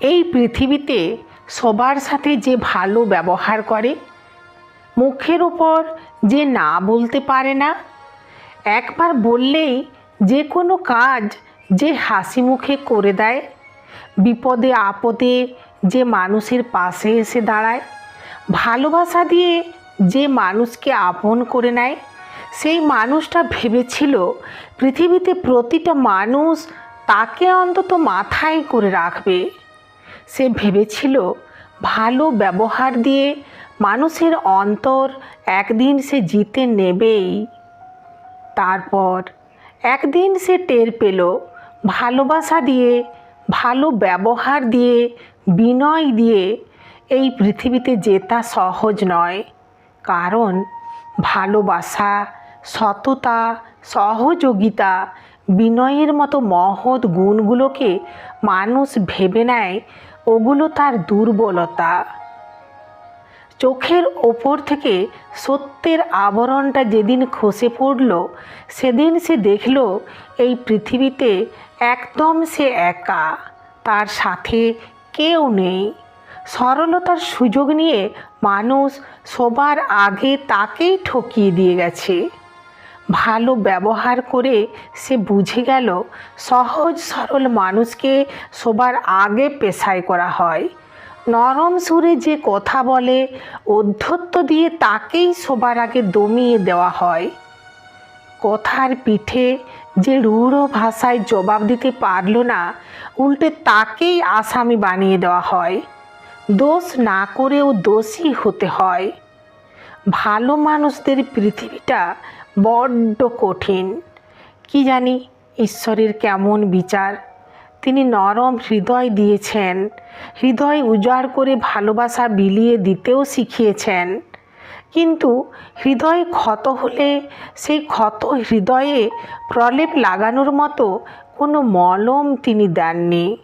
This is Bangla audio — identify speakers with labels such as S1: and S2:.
S1: এই পৃথিবীতে সবার সাথে যে ভালো ব্যবহার করে, মুখের ওপর যে না বলতে পারে না, একবার বললেই যে কোনো কাজ যে হাসি মুখে করে দেয়, বিপদে আপদে যে মানুষের পাশে এসে দাঁড়ায়, ভালোবাসা দিয়ে যে মানুষকে আপন করে নেয়, সেই মানুষটা ভেবেছিল পৃথিবীতে প্রতিটা মানুষ তাকে অন্তত মাথায় করে রাখবে। সে ভেবেছিল ভালো ব্যবহার দিয়ে মানুষের অন্তর একদিন সে জিতে নেবেই। তারপর একদিন সে টের পেল ভালোবাসা দিয়ে, ভালো ব্যবহার দিয়ে, বিনয় দিয়ে এই পৃথিবীতে জেতা সহজ নয়। কারণ ভালোবাসা, সততা, সহযোগিতা, বিনয়ের মতো মহৎ গুণগুলোকে মানুষ ভেবে নেয় ওগুলো তার দুর্বলতা। চোখের ওপর থেকে সত্যের আবরণটা যেদিন খসে পড়ল, সেদিন সে দেখল এই পৃথিবীতে একদম সে একা, তার সাথে কেউ নেই। সরলতার সুযোগ নিয়ে মানুষ সবার আগে তাকেই ঠকিয়ে দিয়ে গেছে। ভালো ব্যবহার করে সে বুঝে গেল সহজ সরল মানুষকে সবার আগে পেশাই করা হয়। নরম সুরে যে কথা বলে, ঔদ্ধত্য দিয়ে তাকেই সবার আগে দমিয়ে দেওয়া হয়। কথার পিঠে যে রূঢ় ভাষায় জবাব দিতে পারল না, উল্টে তাকেই আসামি বানিয়ে দেওয়া হয়। দোষ না করেও দোষী হতে হয়। ভালো মানুষদের পৃথিবীটা বড্ড কঠিন। কি জানি ঈশ্বরের কেমন বিচার। তিনি নরম হৃদয় দিয়েছেন, হৃদয় উজাড় করে ভালোবাসা বিলিয়ে দিতেও শিখিয়েছেন। কিন্তু হৃদয় ক্ষত হলে সেই ক্ষত হৃদয়ে প্রলেপ লাগানোর মতো কোনো মলম তিনি দেননি।